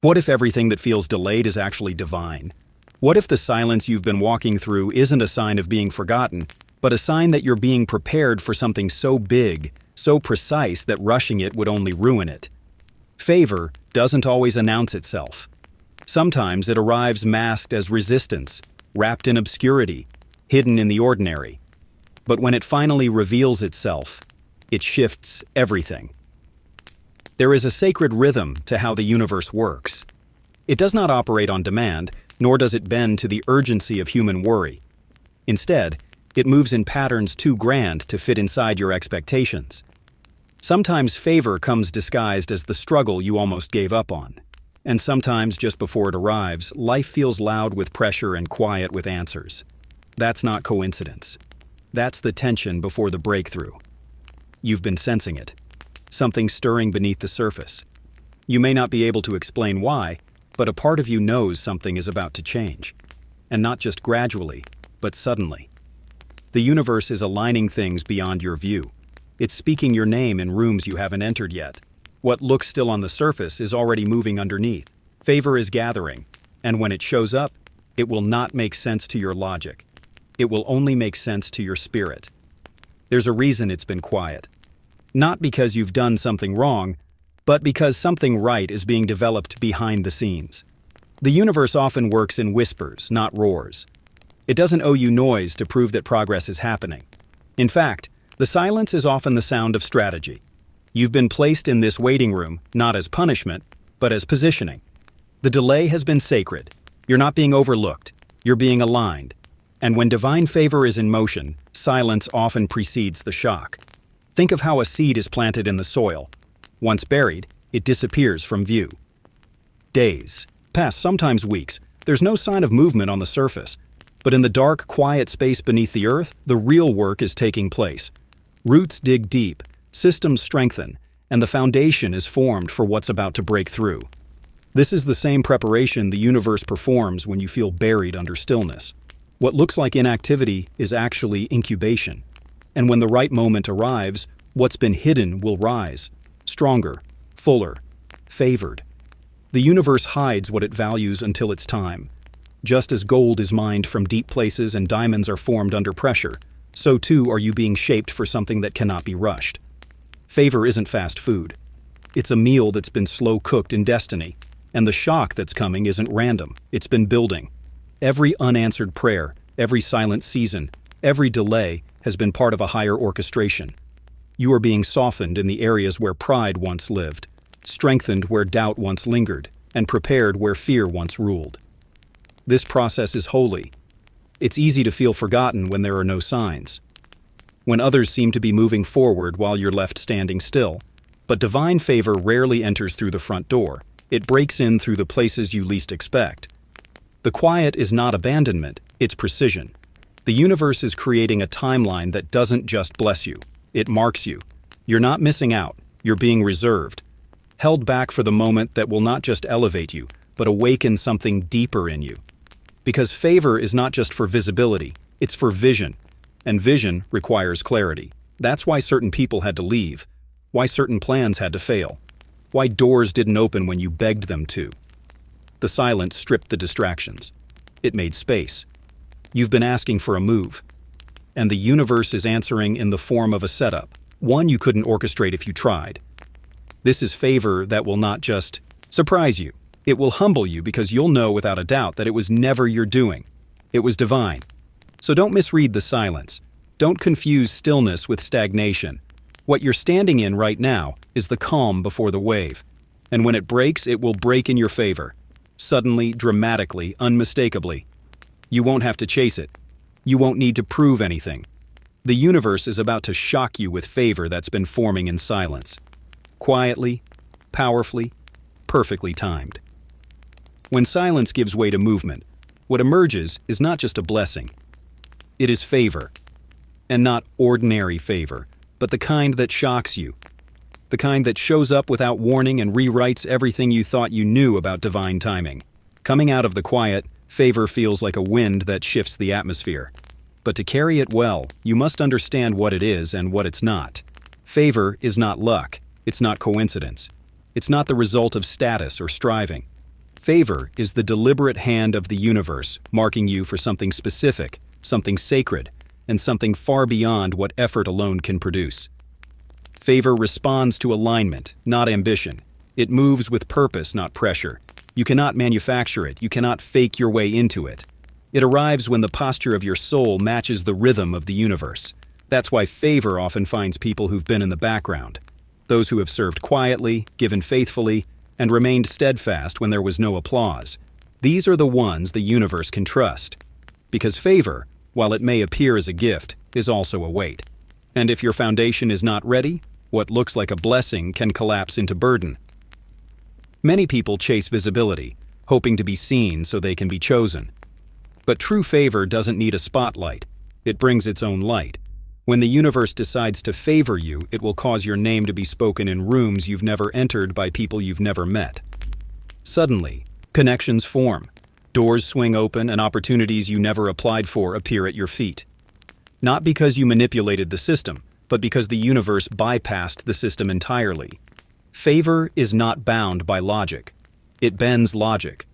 What if everything that feels delayed is actually divine? What if the silence you've been walking through isn't a sign of being forgotten, but a sign that you're being prepared for something so big, so precise that rushing it would only ruin it? Favor doesn't always announce itself. Sometimes it arrives masked as resistance, wrapped in obscurity, hidden in the ordinary. But when it finally reveals itself, it shifts everything. There is a sacred rhythm to how the universe works. It does not operate on demand, nor does it bend to the urgency of human worry. Instead, it moves in patterns too grand to fit inside your expectations. Sometimes favor comes disguised as the struggle you almost gave up on. And sometimes, just before it arrives, life feels loud with pressure and quiet with answers. That's not coincidence. That's the tension before the breakthrough. You've been sensing it. Something stirring beneath the surface. You may not be able to explain why, but a part of you knows something is about to change. And not just gradually, but suddenly. The universe is aligning things beyond your view. It's speaking your name in rooms you haven't entered yet. What looks still on the surface is already moving underneath. Favor is gathering, and when it shows up, it will not make sense to your logic. It will only make sense to your spirit. There's a reason it's been quiet. Not because you've done something wrong, but because something right is being developed behind the scenes. The universe often works in whispers, not roars. It doesn't owe you noise to prove that progress is happening. In fact, the silence is often the sound of strategy. You've been placed in this waiting room, not as punishment, but as positioning. The delay has been sacred. You're not being overlooked. You're being aligned. And when divine favor is in motion, silence often precedes the shock. Think of how a seed is planted in the soil. Once buried, it disappears from view. Days pass, sometimes weeks. There's no sign of movement on the surface. But in the dark, quiet space beneath the earth, the real work is taking place. Roots dig deep, systems strengthen, and the foundation is formed for what's about to break through. This is the same preparation the universe performs when you feel buried under stillness. What looks like inactivity is actually incubation. And when the right moment arrives, what's been hidden will rise, stronger, fuller, favored. The universe hides what it values until it's time. Just as gold is mined from deep places and diamonds are formed under pressure, so too are you being shaped for something that cannot be rushed. Favor isn't fast food. It's a meal that's been slow cooked in destiny, and the shock that's coming isn't random. It's been building. Every unanswered prayer, every silent season, every delay has been part of a higher orchestration. You are being softened in the areas where pride once lived, strengthened where doubt once lingered, and prepared where fear once ruled. This process is holy. It's easy to feel forgotten when there are no signs, when others seem to be moving forward while you're left standing still. But divine favor rarely enters through the front door. It breaks in through the places you least expect. The quiet is not abandonment, it's precision. The universe is creating a timeline that doesn't just bless you, it marks you. You're not missing out, you're being reserved, held back for the moment that will not just elevate you, but awaken something deeper in you. Because favor is not just for visibility, it's for vision. And vision requires clarity. That's why certain people had to leave, why certain plans had to fail, why doors didn't open when you begged them to. The silence stripped the distractions. It made space. You've been asking for a move, and the universe is answering in the form of a setup, one you couldn't orchestrate if you tried. This is favor that will not just surprise you. It will humble you because you'll know without a doubt that it was never your doing. It was divine. So don't misread the silence. Don't confuse stillness with stagnation. What you're standing in right now is the calm before the wave. And when it breaks, it will break in your favor. Suddenly, dramatically, unmistakably. You won't have to chase it. You won't need to prove anything. The universe is about to shock you with favor that's been forming in silence. Quietly, powerfully, perfectly timed. When silence gives way to movement, what emerges is not just a blessing. It is favor. And not ordinary favor, but the kind that shocks you. The kind that shows up without warning and rewrites everything you thought you knew about divine timing. Coming out of the quiet, favor feels like a wind that shifts the atmosphere. But to carry it well, you must understand what it is and what it's not. Favor is not luck. It's not coincidence. It's not the result of status or striving. Favor is the deliberate hand of the universe marking you for something specific, something sacred, and something far beyond what effort alone can produce. Favor responds to alignment, not ambition. It moves with purpose, not pressure. You cannot manufacture it. You cannot fake your way into it. It arrives when the posture of your soul matches the rhythm of the universe. That's why favor often finds people who've been in the background. Those who have served quietly, given faithfully, and remained steadfast when there was no applause. These are the ones the universe can trust. Because favor, while it may appear as a gift, is also a weight. And if your foundation is not ready, what looks like a blessing can collapse into burden. Many people chase visibility, hoping to be seen so they can be chosen. But true favor doesn't need a spotlight. It brings its own light. When the universe decides to favor you, it will cause your name to be spoken in rooms you've never entered by people you've never met. Suddenly, connections form. Doors swing open and opportunities you never applied for appear at your feet. Not because you manipulated the system, but because the universe bypassed the system entirely. Favor is not bound by logic. It bends logic.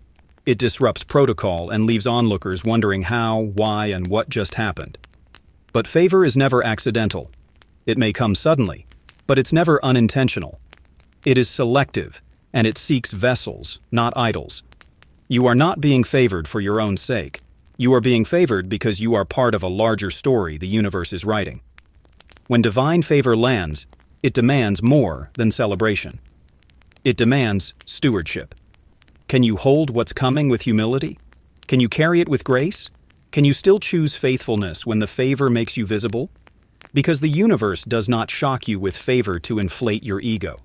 It disrupts protocol and leaves onlookers wondering how, why, and what just happened. But favor is never accidental. It may come suddenly, but it's never unintentional. It is selective, and it seeks vessels, not idols. You are not being favored for your own sake. You are being favored because you are part of a larger story the universe is writing. When divine favor lands, it demands more than celebration. It demands stewardship. Can you hold what's coming with humility? Can you carry it with grace? Can you still choose faithfulness when the favor makes you visible? Because the universe does not shock you with favor to inflate your ego.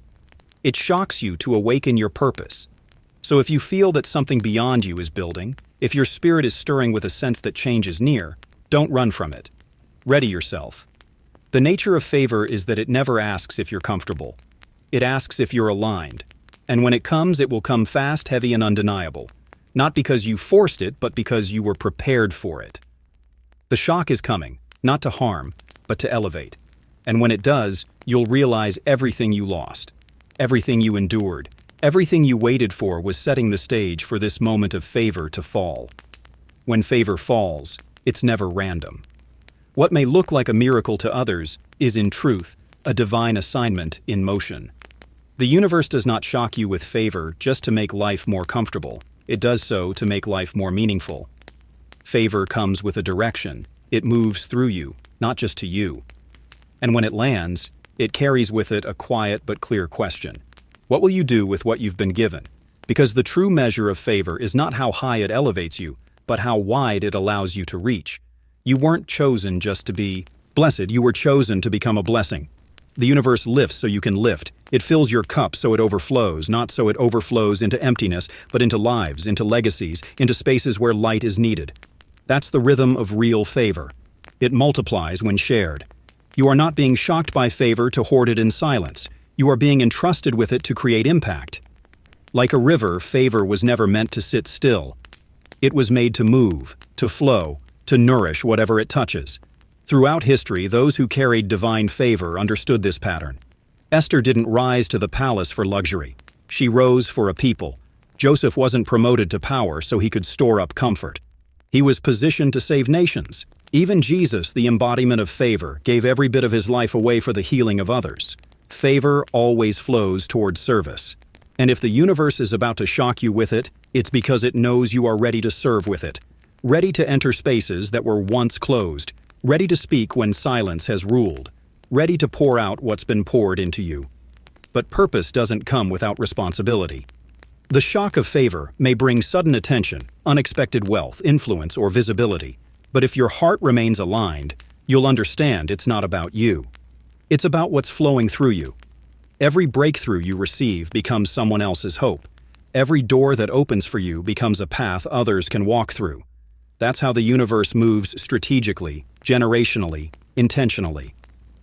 It shocks you to awaken your purpose. So if you feel that something beyond you is building, if your spirit is stirring with a sense that change is near, don't run from it. Ready yourself. The nature of favor is that it never asks if you're comfortable. It asks if you're aligned. And when it comes, it will come fast, heavy, and undeniable. Not because you forced it, but because you were prepared for it. The shock is coming, not to harm, but to elevate. And when it does, you'll realize everything you lost, everything you endured, everything you waited for was setting the stage for this moment of favor to fall. When favor falls, it's never random. What may look like a miracle to others is, in truth, a divine assignment in motion. The universe does not shock you with favor just to make life more comfortable. It does so to make life more meaningful. Favor comes with a direction. It moves through you, not just to you. And when it lands, it carries with it a quiet but clear question. What will you do with what you've been given? Because the true measure of favor is not how high it elevates you, but how wide it allows you to reach. You weren't chosen just to be blessed. You were chosen to become a blessing. The universe lifts so you can lift. It fills your cup so it overflows, not so it overflows into emptiness, but into lives, into legacies, into spaces where light is needed. That's the rhythm of real favor. It multiplies when shared. You are not being shocked by favor to hoard it in silence. You are being entrusted with it to create impact. Like a river, favor was never meant to sit still. It was made to move, to flow, to nourish whatever it touches. Throughout history, those who carried divine favor understood this pattern. Esther didn't rise to the palace for luxury. She rose for a people. Joseph wasn't promoted to power so he could store up comfort. He was positioned to save nations. Even Jesus, the embodiment of favor, gave every bit of his life away for the healing of others. Favor always flows toward service. And if the universe is about to shock you with it, it's because it knows you are ready to serve with it. Ready to enter spaces that were once closed. Ready to speak when silence has ruled. Ready to pour out what's been poured into you. But purpose doesn't come without responsibility. The shock of favor may bring sudden attention, unexpected wealth, influence, or visibility. But if your heart remains aligned, you'll understand it's not about you. It's about what's flowing through you. Every breakthrough you receive becomes someone else's hope. Every door that opens for you becomes a path others can walk through. That's how the universe moves strategically, generationally, intentionally.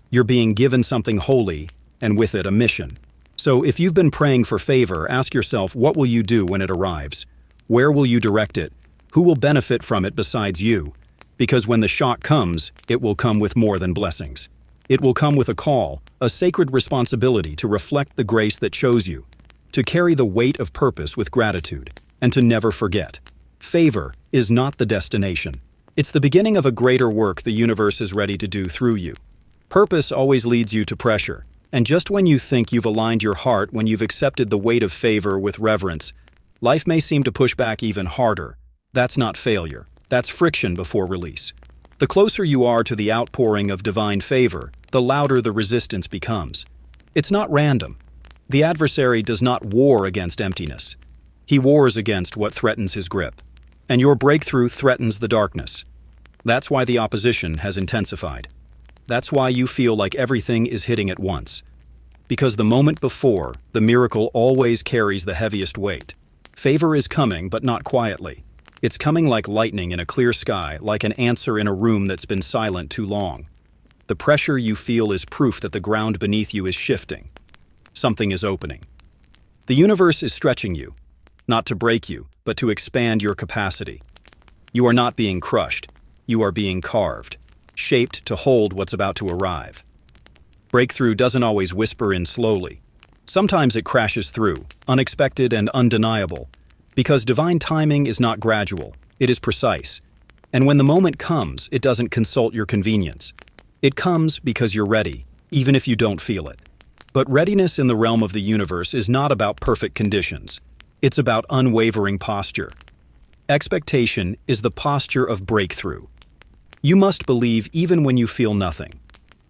You're being given something holy, and with it a mission. So if you've been praying for favor, ask yourself, what will you do when it arrives? Where will you direct it? Who will benefit from it besides you? Because when the shock comes, it will come with more than blessings. It will come with a call, a sacred responsibility to reflect the grace that chose you, to carry the weight of purpose with gratitude. and to never forget. Favor is not the destination. It's the beginning of a greater work the universe is ready to do through you. Purpose always leads you to pressure, and just when you think you've aligned your heart, when you've accepted the weight of favor with reverence, life may seem to push back even harder. That's not failure. That's friction before release. The closer you are to the outpouring of divine favor, the louder the resistance becomes. It's not random. The adversary does not war against emptiness. He wars against what threatens his grip. And your breakthrough threatens the darkness. That's why the opposition has intensified. That's why you feel like everything is hitting at once. Because the moment before, the miracle always carries the heaviest weight. Favor is coming, but not quietly. It's coming like lightning in a clear sky, like an answer in a room that's been silent too long. The pressure you feel is proof that the ground beneath you is shifting. Something is opening. The universe is stretching you, not to break you, but to expand your capacity. You are not being crushed. You are being carved, shaped to hold what's about to arrive. Breakthrough doesn't always whisper in slowly. Sometimes it crashes through, unexpected and undeniable, because divine timing is not gradual, it is precise. And when the moment comes, it doesn't consult your convenience. It comes because you're ready, even if you don't feel it. But readiness in the realm of the universe is not about perfect conditions. It's about unwavering posture. Expectation is the posture of breakthrough. You must believe even when you feel nothing.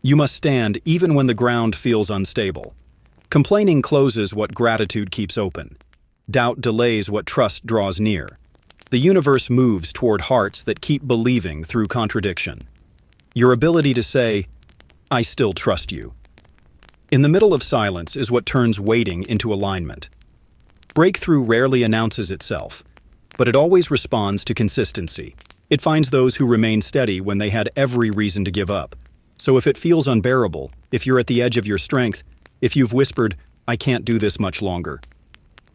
You must stand even when the ground feels unstable. Complaining closes what gratitude keeps open. Doubt delays what trust draws near. The universe moves toward hearts that keep believing through contradiction. Your ability to say, "I still trust you," in the middle of silence is what turns waiting into alignment. Breakthrough rarely announces itself, but it always responds to consistency. It finds those who remain steady when they had every reason to give up. So if it feels unbearable, if you're at the edge of your strength, if you've whispered, "I can't do this much longer,"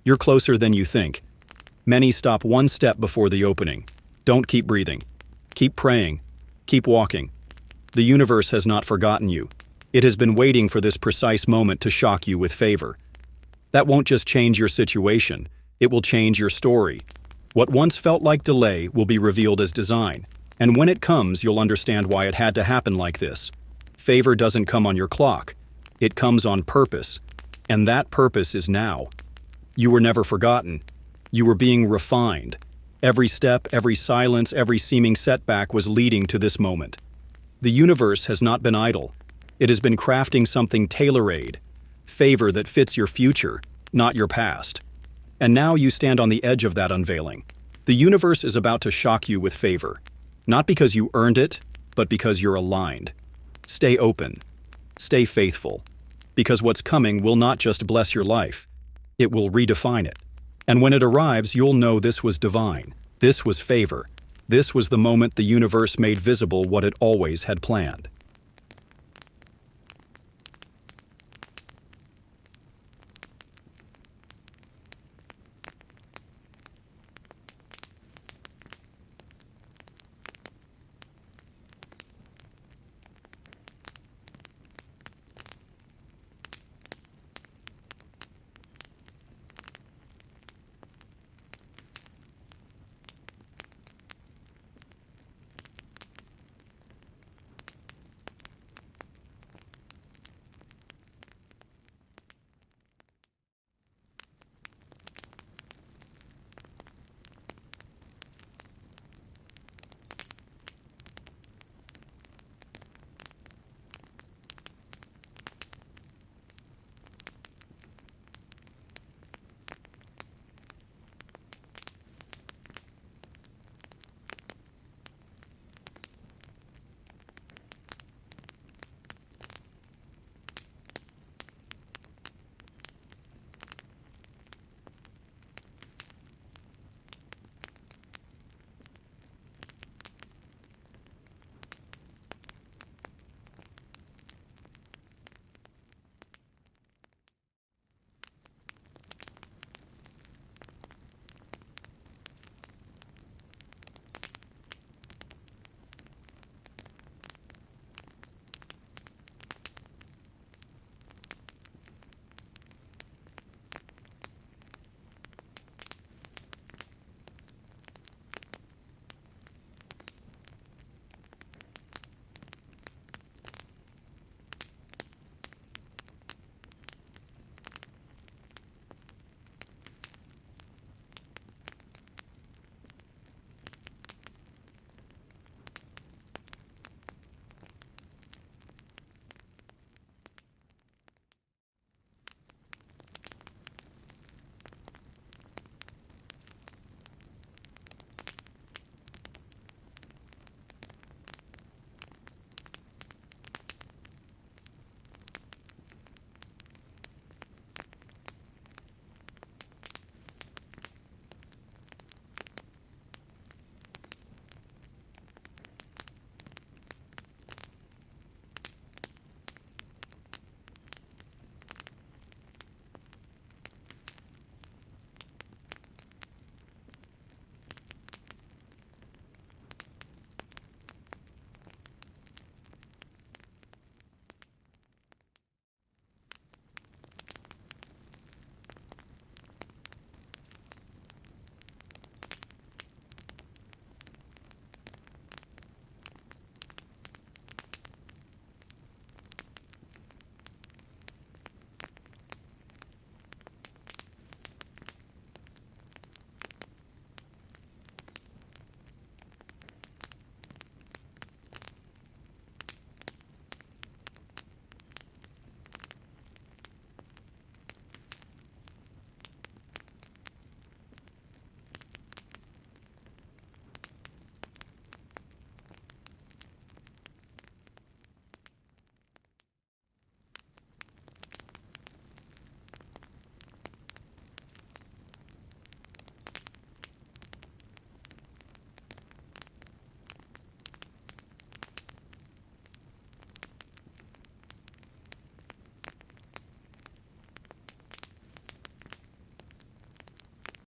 you're closer than you think. Many stop one step before the opening. Don't keep breathing. Keep praying. Keep walking. The universe has not forgotten you. It has been waiting for this precise moment to shock you with favor. That won't just change your situation, it will change your story. What once felt like delay will be revealed as design, and when it comes, you'll understand why it had to happen like this. Favor doesn't come on your clock, it comes on purpose, and that purpose is now. You were never forgotten. You were being refined. Every step, every silence, every seeming setback was leading to this moment. The universe has not been idle. It has been crafting something tailor-made, favor that fits your future, not your past. And now you stand on the edge of that unveiling. The universe is about to shock you with favor, not because you earned it, but because you're aligned. Stay open. Stay faithful. Because what's coming will not just bless your life, it will redefine it. And when it arrives, you'll know this was divine. This was favor. This was the moment the universe made visible what it always had planned.